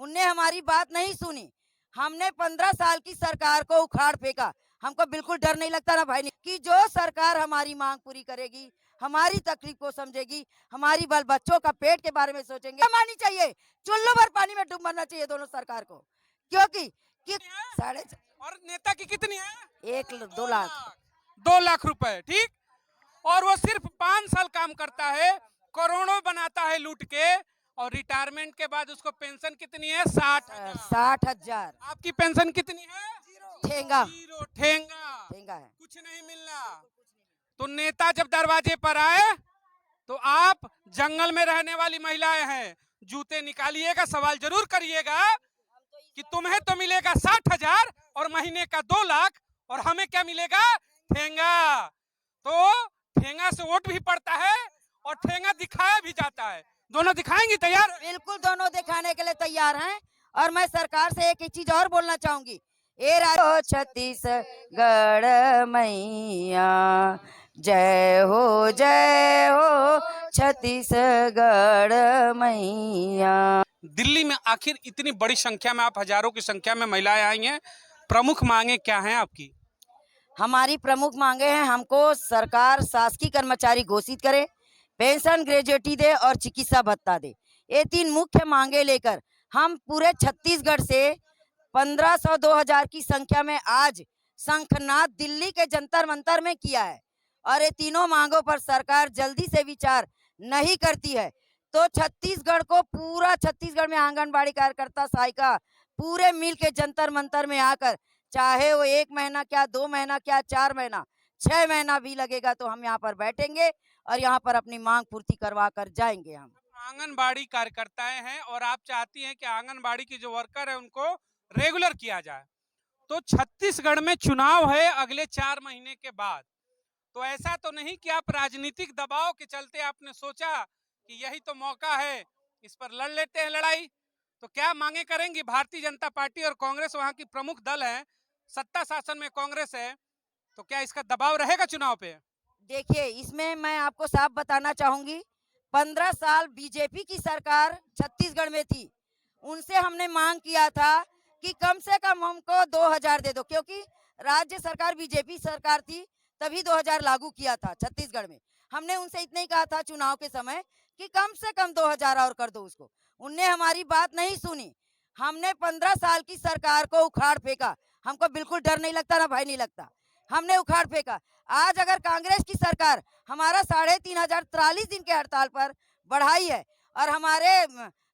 उनने हमारी बात नहीं सुनी। हमने 15 साल की सरकार को उखाड़ फेंका। हमको बिल्कुल डर नहीं लगता ना भाई कि जो सरकार हमारी मांग पूरी करेगी, हमारी तकलीफ को समझेगी, हमारी बाल बच्चों का पेट के बारे में सोचेंगे, माननी चाहिए। चुल्लू भर पानी में डूब मरना चाहिए दोनों सरकार को, क्योंकि साढ़े और नेता की कितनी है? 2 लाख 2 लाख रुपए, ठीक। और वो सिर्फ 5 साल काम करता है, करोड़ों बनाता है लूट के, और रिटायरमेंट के बाद उसको पेंशन कितनी है? 60,000। आपकी पेंशन कितनी है? ठेंगा जीरो, ठेंगा। ठेंगा है। कुछ नहीं मिलना। तो नेता जब दरवाजे पर आए तो आप जंगल में रहने वाली महिलाएं हैं, जूते निकालिएगा, सवाल जरूर करिएगा कि तुम्हें तो मिलेगा 60,000 और महीने का 2 लाख, और हमें क्या मिलेगा? ठेंगा। तो ठेंगा से वोट भी पड़ता है और ठेंगा दिखाया भी जाता है। दोनों दिखाएंगी? तैयार? बिल्कुल, दोनों दिखाने के लिए तैयार हैं। और मैं सरकार से एक चीज और बोलना चाहूंगी, ए राजो छत्तीसगढ़ मैया, जय हो छत्तीसगढ़ मैया। दिल्ली में आखिर इतनी बड़ी संख्या में, आप हजारों की संख्या में महिलाएं आई हैं, प्रमुख मांगे क्या हैं आपकी? हमारी प्रमुख मांगे हैं, हमको सरकार शासकीय कर्मचारी घोषित करे, पेंशन ग्रेजुएटी दे और चिकित्सा भत्ता दे। ये 3 मुख्य मांगे लेकर हम पूरे छत्तीसगढ़ से 1500-2000 की संख्या में आज शंखनाद दिल्ली के जंतर मंतर में किया है। और ये तीनों मांगों पर सरकार जल्दी से विचार नहीं करती है तो छत्तीसगढ़ को, पूरा छत्तीसगढ़ में आंगनबाड़ी कार्यकर्ता, सहायिका पूरे मिल के जंतर मंतर में आकर, चाहे वो 1 महीना क्या, 2 महीना क्या, 4 महीना, 6 महीना भी लगेगा, तो हम यहाँ पर बैठेंगे और यहाँ पर अपनी मांग पूर्ति करवा कर जाएंगे। हम आंगनबाड़ी कार्यकर्ताएं हैं और आप चाहती हैं कि आंगनबाड़ी की जो वर्कर है उनको रेगुलर किया जाए। तो छत्तीसगढ़ में चुनाव है अगले 4 महीने के बाद, तो ऐसा तो नहीं कि आप राजनीतिक दबाव के चलते आपने सोचा कि यही तो मौका है, इस पर लड़ लेते हैं लड़ाई? तो क्या मांगे करेंगी? भारतीय जनता पार्टी और कांग्रेस वहां की प्रमुख दल है, सत्ता शासन में कांग्रेस है, तो क्या इसका दबाव रहेगा चुनाव पे? देखिए, इसमें मैं आपको साफ बताना चाहूंगी, 15 साल बीजेपी की सरकार छत्तीसगढ़ में थी, उनसे हमने मांग किया था कि कम से कम हमको 2000 दे दो, क्योंकि राज्य सरकार बीजेपी सरकार थी, तभी 2000 लागू किया था छत्तीसगढ़ में। हमने उनसे इतना ही कहा था चुनाव के समय कि कम से कम 2000 और कर दो उसको। उनने हमारी बात नहीं सुनी। हमने 15 साल की सरकार को उखाड़ फेंका। हमको बिल्कुल डर नहीं लगता ना भाई, नहीं लगता। हमने उखाड़ फेंका। आज अगर कांग्रेस की सरकार हमारा 3,543 दिन के हड़ताल पर बढ़ाई है और हमारे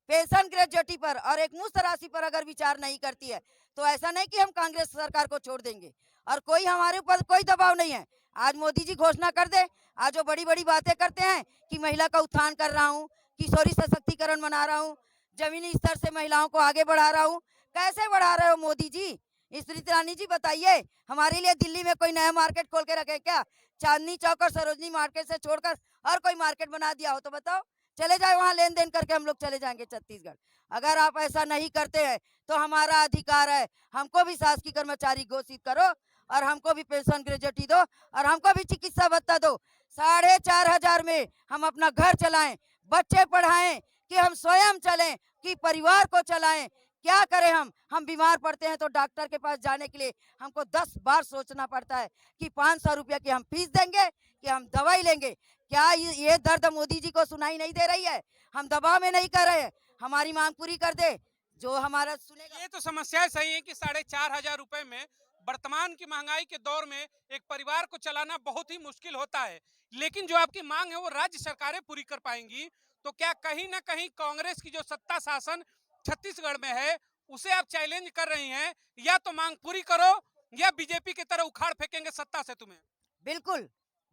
पेंशन ग्रेजुएटी पर और एक मुश्त राशि पर अगर विचार नहीं करती है, तो ऐसा नहीं कि हम कांग्रेस सरकार को छोड़ देंगे। और कोई हमारे ऊपर कोई दबाव नहीं है। आज मोदी जी घोषणा कर दे, आज वो बड़ी बड़ी बातें करते हैं कि महिला का उत्थान कर रहा हूँ, किशोरी सशक्तिकरण बना रहा हूँ, जमीनी स्तर से महिलाओं को आगे बढ़ा रहा हूँ। कैसे बढ़ा रहे हो मोदी जी? स्मृति ईरानी जी बताइए, हमारे लिए दिल्ली में कोई नया मार्केट खोल के रखे क्या? चांदनी चौक और सरोजनी मार्केट से छोड़कर और कोई मार्केट बना दिया हो तो बताओ, चले जाए वहां लेन देन करके हम लोग चले जाएंगे छत्तीसगढ़। अगर आप ऐसा नहीं करते हैं तो हमारा अधिकार है, हमको भी शासकीय कर्मचारी घोषित करो और हमको भी पेंशन ग्रेजुएटी दो और हमको भी चिकित्सा भत्ता दो। 4,500 में हम अपना घर चलाएं, बच्चे पढ़ाएं, कि हम स्वयं चलें, कि परिवार को चलाएं। क्या करें? हम बीमार पड़ते हैं तो डॉक्टर के पास जाने के लिए हमको 10 बार सोचना पड़ता है कि 500 रुपया की हम फीस देंगे कि हम दवाई लेंगे। क्या ये दर्द मोदी जी को सुनाई नहीं दे रही है? हम दबाव में नहीं कर रहे हैं, हमारी मांग पूरी कर दे, जो हमारा सुनेगा। ये तो समस्या सही है कि 4,500 रुपए में वर्तमान की महंगाई के दौर में एक परिवार को चलाना बहुत ही मुश्किल होता है। लेकिन जो आपकी मांग है वो राज्य सरकारें पूरी कर पाएंगी, तो क्या कहीं ना कहीं कांग्रेस की जो सत्ता शासन छत्तीसगढ़ में है उसे आप चैलेंज कर रही हैं, या तो मांग पूरी करो या बीजेपी की तरह उखाड़ फेंकेंगे सत्ता से तुम्हें? बिल्कुल,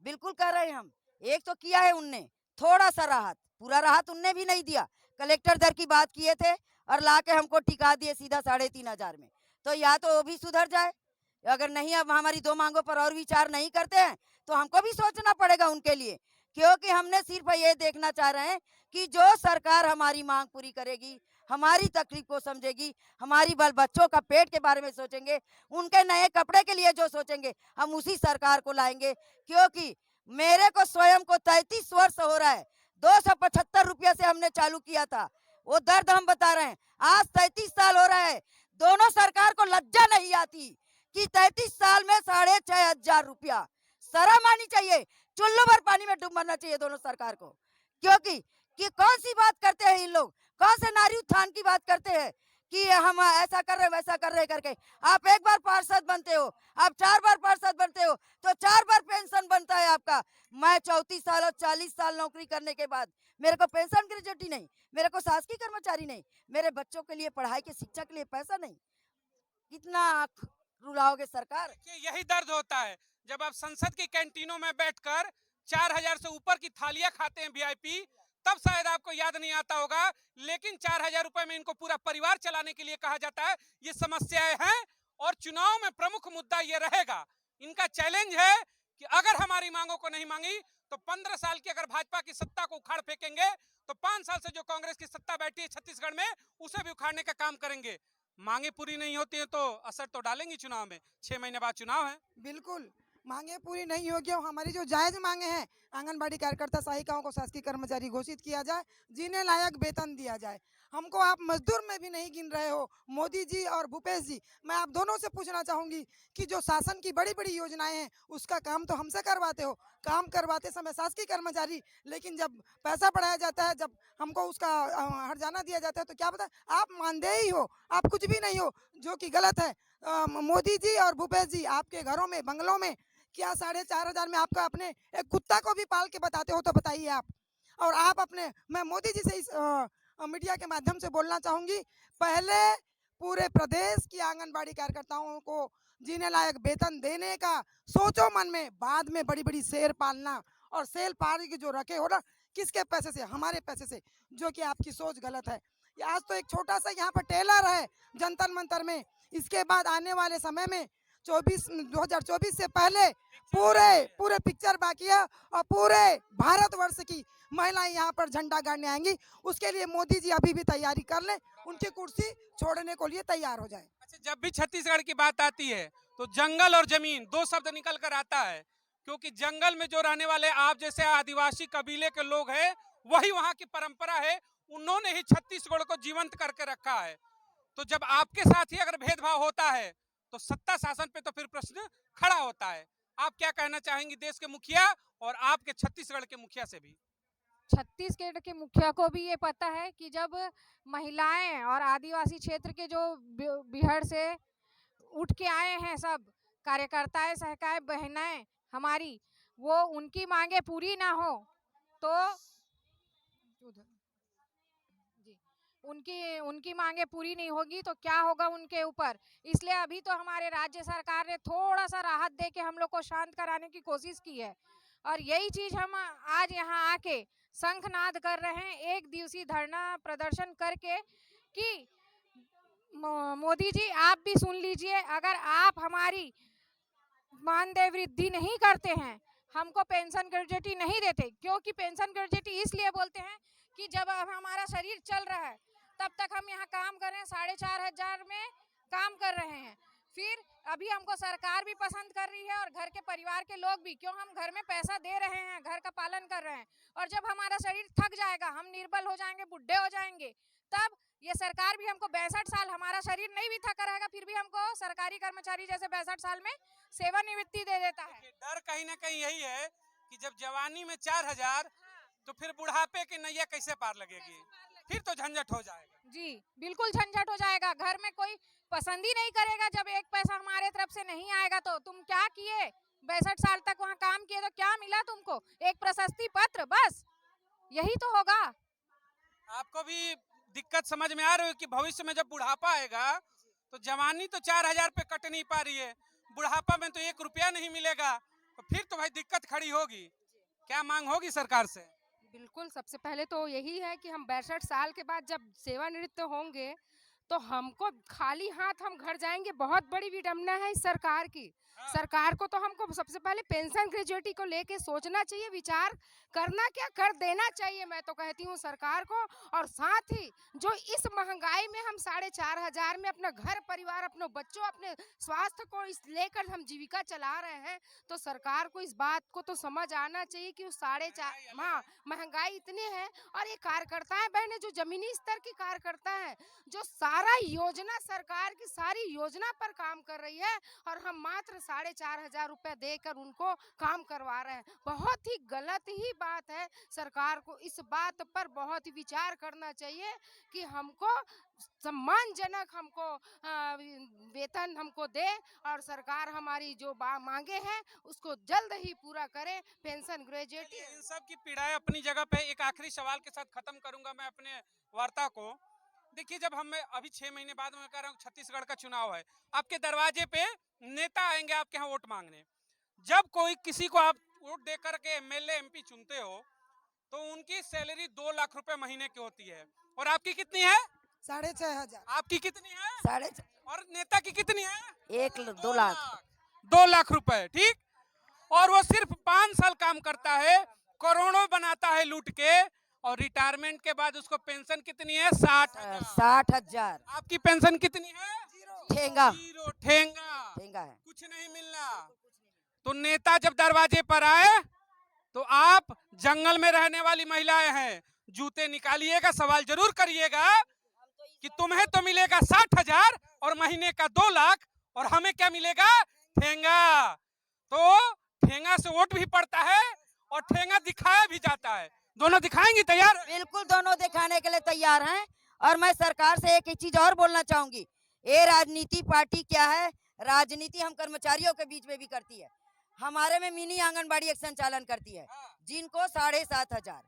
बिल्कुल कर रहे हैं हम। एक तो किया है उनने थोड़ा सा राहत, पूरा राहत उनने भी नहीं दिया। कलेक्टर दर की बात किए थे और ला के हमको टिका दिए सीधा 3,500 में। तो या तो वो भी सुधर जाए, अगर नहीं अब हमारी 2 मांगों पर और विचार नहीं करते हैं तो हमको भी सोचना पड़ेगा उनके लिए, क्योंकि हमने सिर्फ ये देखना चाह रहे हैं कि जो सरकार हमारी मांग पूरी करेगी, हमारी तकलीफ को समझेगी, हमारी बाल बच्चों का पेट के बारे में सोचेंगे, उनके नए कपड़े के लिए जो सोचेंगे, हम उसी सरकार को लाएंगे। क्योंकि मेरे को स्वयं को 33 वर्ष हो रहा है, 275 रुपया से हमने चालू किया था वो दर्द हम बता रहे हैं। आज 33 साल हो रहा है, दोनों सरकार को लज्जा नहीं आती कि 33 साल में 6,500 रुपया। शर्म आनी चाहिए, चुल्लू भर पानी में डूब मरना चाहिए दोनों सरकार को। क्योंकि कि कौन सी बात करते हैं इन लोग, कौन से नारी उत्थान की बात करते हैं कि हम ऐसा कर रहे वैसा कर रहे करके। आप एक बार पार्षद बनते हो, आप 4 बार पार्षद बनते हो तो 4 बार पेंशन बनता है आपका। मैं 34 साल और 40 साल नौकरी करने के बाद मेरे को पेंशन ग्रेजुएटी नहीं, मेरे को शासकीय कर्मचारी नहीं, मेरे बच्चों के लिए पढ़ाई के शिक्षा के लिए पैसा नहीं। कितना आँख रुलाओगे सरकार? देखिए, यही दर्द होता है जब आप संसद की कैंटीनों में बैठकर 4,000 से ऊपर की थालियां खाते हैं वीआईपी, तब शायद आपको याद नहीं आता होगा। लेकिन 4,000 रुपए में इनको पूरा परिवार चलाने के लिए कहा जाता है। ये समस्याएं हैं और चुनाव में प्रमुख मुद्दा ये रहेगा। इनका चैलेंज है कि अगर हमारी मांगों को नहीं मांगी तो 15 साल की अगर भाजपा की सत्ता को उखाड़ फेंकेंगे तो 5 साल से जो कांग्रेस की सत्ता बैठी है छत्तीसगढ़ में, उसे भी उखाड़ने का काम करेंगे। मांगे पूरी नहीं होती है तो असर तो डालेंगी चुनाव में। 6 महीने बाद चुनाव है। बिल्कुल, मांगे पूरी नहीं होगी और हमारी जो जायज मांगे हैं, आंगनबाड़ी कार्यकर्ता सहायिकाओं को शासकीय कर्मचारी घोषित किया जाए, जीने लायक वेतन दिया जाए। हमको आप मजदूर में भी नहीं गिन रहे हो मोदी जी और भूपेश जी। मैं आप दोनों से पूछना चाहूंगी कि जो शासन की बड़ी बड़ी योजनाएं हैं उसका काम तो हमसे करवाते हो, काम करवाते समय शासकीय कर्मचारी, लेकिन जब पैसा बढ़ाया जाता है, जब हमको उसका हर्जाना दिया जाता है तो क्या पता आप मानदेय ही हो, आप कुछ भी नहीं हो, जो कि गलत है। मोदी जी और भूपेश जी आपके घरों में, बंगलों में क्या 4,500 में आपका अपने एक कुत्ता को भी पाल के बताते हो तो बताइए आप। और आप अपने, मैं मोदी जी से इस मीडिया के माध्यम से बोलना चाहूंगी, पहले पूरे प्रदेश की आंगनबाड़ी कार्यकर्ताओं को जीने लायक वेतन देने का सोचो मन में, बाद में बड़ी बड़ी शेर पालना और शेर पाल के जो रखे हो ना, किसके पैसे से? हमारे पैसे से, जो कि आपकी सोच गलत है। आज तो एक छोटा सा यहाँ पर टेलर है जंतर मंतर में, इसके बाद आने वाले समय में 2024 से पहले पूरे पिक्चर बाकी है और पूरे भारतवर्ष की महिलाएं यहाँ पर झंडा गाड़ने आएंगी। उसके लिए मोदी जी अभी भी तैयारी कर लें, उनकी कुर्सी छोड़ने को लिए तैयार हो जाए। अच्छा, जब भी छत्तीसगढ़ की बात आती है तो जंगल और जमीन दो शब्द निकल कर आता है, क्योंकि जंगल में जो रहने वाले आप जैसे आदिवासी कबीले के लोग हैं, वही वहां की परंपरा है। उन्होंने ही छत्तीसगढ़ को जीवंत करके रखा है। तो जब आपके साथ ही अगर भेदभाव होता है तो सत्ता शासन पे तो फिर प्रश्न खड़ा होता है। आप क्या कहना चाहेंगी देश के मुखिया और आपके छत्तीसगढ़ के मुखिया से भी? छत्तीसगढ़ के मुखिया को भी ये पता है कि जब महिलाएं और आदिवासी क्षेत्र के जो बिहार से उठ के आए हैं, सब कार्यकर्ताएं, सहायिकाएं, बहनें हमारी, वो उनकी मांगे पूरी ना हो तो जी, उनकी मांगे पूरी नहीं होगी तो क्या होगा उनके ऊपर। इसलिए अभी तो हमारे राज्य सरकार ने थोड़ा सा राहत दे के हम लोग को शांत कराने की कोशिश की है, और यही चीज हम आज यहाँ आके शंखनाद कर रहे हैं, एक दिवसीय धरना प्रदर्शन करके कि मोदी जी आप भी सुन लीजिए, अगर आप हमारी मानदेय वृद्धि नहीं करते हैं, हमको पेंशन ग्रेजुएटी नहीं देते, क्योंकि पेंशन ग्रेजुएटी इसलिए बोलते हैं कि जब हमारा शरीर चल रहा है तब तक हम यहाँ काम कर रहे हैं, 4,500 में काम कर रहे हैं, फिर अभी हमको सरकार भी पसंद कर रही है और घर के परिवार के लोग भी, क्यों हम घर में पैसा दे रहे हैं, घर का पालन कर रहे हैं, और जब हमारा शरीर थक जाएगा, हम निर्बल हो जाएंगे, बुढ़े हो जाएंगे, तब ये सरकार भी हमको 62 साल, हमारा शरीर नहीं भी थका रहेगा फिर भी हमको सरकारी कर्मचारी जैसे 62 साल में सेवानिवृत्ति दे देता है। डर कहीं ना कहीं यही है कि जब जवानी में 4,000 तो फिर बुढ़ापे की नैया कैसे पार लगेगी, फिर तो झंझट हो जाएगा। जी बिल्कुल झंझट हो जाएगा, घर में कोई पसंद ही नहीं करेगा, जब एक पैसा हमारे तरफ से नहीं आएगा तो तुम क्या किए, 62 साल तक वहाँ काम किए तो क्या मिला तुमको, एक प्रशस्ति पत्र, बस यही तो होगा। आपको भी दिक्कत समझ में आ रही है कि भविष्य में जब बुढ़ापा आएगा तो जवानी तो 4,000 पे कट नहीं पा रही है, बुढ़ापा में तो 1 रुपया नहीं मिलेगा, तो फिर तो भाई दिक्कत खड़ी होगी। क्या मांग होगी सरकार से? बिल्कुल, सबसे पहले तो यही है कि हम 62 साल के बाद जब सेवानिवृत्त होंगे तो हमको खाली हाथ हम घर जाएंगे, बहुत बड़ी विडंबना है इस सरकार की। सरकार को तो हमको सबसे पहले पेंशन ग्रेजुएटी को लेके सोचना चाहिए, विचार करना क्या कर देना चाहिए, मैं तो कहती हूँ सरकार को। और साथ ही जो इस महंगाई में हम 4,500 में अपना घर परिवार, अपने बच्चों, अपने स्वास्थ्य को इस लेकर हम जीविका चला रहे हैं, तो सरकार को इस बात को तो समझ आना चाहिए कि उस 4,500 महंगाई इतनी है। और ये कार्यकर्ताएं बहने जो जमीनी स्तर की कार्यकर्ता है, जो सारा योजना सरकार की सारी योजना पर काम कर रही है, और हम मात्र 4,500 रुपया देकर उनको काम करवा रहे हैं, बहुत ही गलत ही बात है। सरकार को इस बात पर बहुत ही विचार करना चाहिए कि हमको सम्मानजनक हमको वेतन हमको दे, और सरकार हमारी जो मांगे हैं उसको जल्द ही पूरा करे। पेंशन ग्रेजुएटी इन सब की पीड़ाएं अपनी जगह पे। एक आखिरी सवाल के साथ खत्म करूंगा मैं अपने वार्ता को। देखिए, जब हम अभी 6 महीने बाद मैं कह रहा हूँ छत्तीसगढ़ का चुनाव है, आपके दरवाजे पे नेता आएंगे आपके यहाँ वोट मांगने। जब कोई किसी को आप वोट दे करके एमएलए एमपी चुनते हो तो उनकी सैलरी 2 लाख रुपए महीने की होती है, और आपकी कितनी है? 6,500। आपकी कितनी है? 6,500 और नेता की कितनी है? 2 लाख। 2 लाख रुपए, ठीक। और वो सिर्फ 5 साल काम करता है, करोड़ों बनाता है लूट के, और रिटायरमेंट के बाद उसको पेंशन कितनी है? 60,000। आपकी पेंशन कितनी है? ठेंगा जीरो, ठेंगा, ठेंगा है। कुछ नहीं मिलना। तो नेता जब दरवाजे पर आए तो आप जंगल में रहने वाली महिलाएं हैं, जूते निकालिएगा, सवाल जरूर करिएगा कि तुम्हें तो मिलेगा 60,000 और महीने का 2 लाख, और हमें क्या मिलेगा? ठेंगा। तो ठेंगा से वोट भी पड़ता है और ठेंगा दिखाया भी जाता है। दोनों दिखाएंगी? तैयार? बिल्कुल, दोनों दिखाने के लिए तैयार हैं। और मैं सरकार से एक ही चीज और बोलना चाहूंगी, ये राजनीति पार्टी क्या है, राजनीति हम कर्मचारियों के बीच में भी करती है। हमारे में मिनी आंगनबाड़ी एक संचालन करती है, जिनको 7,500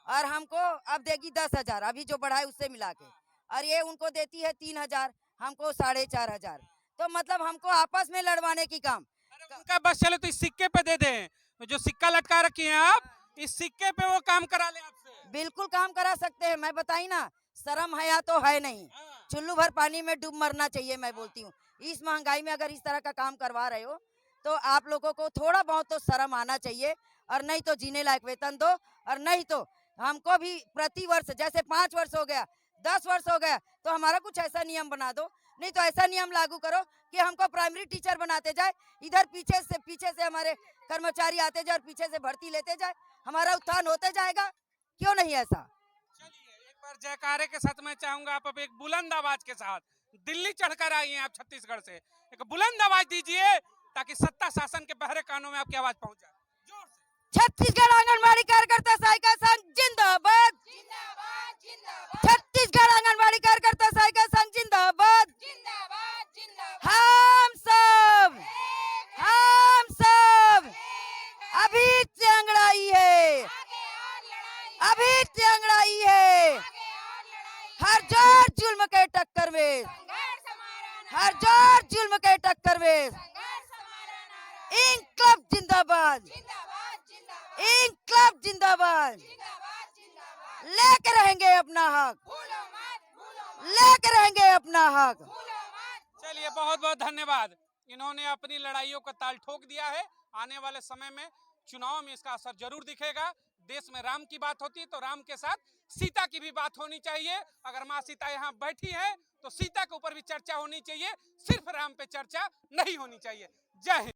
और हमको अब देगी 10,000, अभी जो बढ़ाए उससे मिला के, और ये उनको देती है 3,000, हमको 4,500। तो मतलब हमको आपस में लड़वाने की काम। उनका बस चले तो इस सिक्के पे दे दें, तो जो सिक्का लटका रखी है आप, इस सिक्के पे वो काम करा ले आपसे। बिल्कुल काम करा सकते हैं। मैं बताई ना, शर्म हया तो है नहीं, चुल्लू भर पानी में डूब मरना चाहिए। मैं बोलती हूँ इस महंगाई में अगर इस तरह का काम करवा रहे हो तो आप लोगों को थोड़ा बहुत तो शर्म आना चाहिए, और नहीं तो जीने लायक वेतन दो, और नहीं तो हमको भी प्रति वर्ष, जैसे 5 वर्ष हो गया, 10 वर्ष हो गया, तो हमारा कुछ ऐसा नियम बना दो। नहीं तो ऐसा नियम लागू करो कि हमको प्राइमरी टीचर बनाते जाए, इधर पीछे से हमारे कर्मचारी आते जाए और पीछे से भर्ती लेते जाए, हमारा उत्थान होते जाएगा। क्यों नहीं ऐसा? चलिए, एक बार जयकारे के साथ मैं चाहूंगा आप अब एक बुलंद आवाज के साथ, दिल्ली चढ़कर आई हैं आप छत्तीसगढ़ से, एक बुलंद आवाज दीजिए ताकि सत्ता शासन के बहरे कानों में आपकी आवाज पहुंच जाए। जोर से। छत्तीसगढ़ आंगनबाड़ी कार्यकर्ता सहायिका संघ जिंदाबाद, छत्तीसगढ़ आंगनबाड़ी कार्यकर्ता सहायिका संघ जिंदाबाद। हम सब अभी से अंगड़ाई है, अभी से अंगड़ाई है। हर जोर जुल्म के टक्कर में, हर जोर जुल्म के टक्कर में इंकलाब जिंदाबाद, इंकलाब जिंदाबाद। लेके रहेंगे अपना हक, लेके रहेंगे अपना हक। चलिए, बहुत बहुत धन्यवाद। इन्होंने अपनी लड़ाइयों का ताल ठोक दिया है। आने वाले समय में चुनाव में इसका असर जरूर दिखेगा। देश में राम की बात होती है तो राम के साथ सीता की भी बात होनी चाहिए। अगर माँ सीता यहाँ बैठी है तो सीता के ऊपर भी चर्चा होनी चाहिए, सिर्फ राम पे चर्चा नहीं होनी चाहिए। जय हिंद।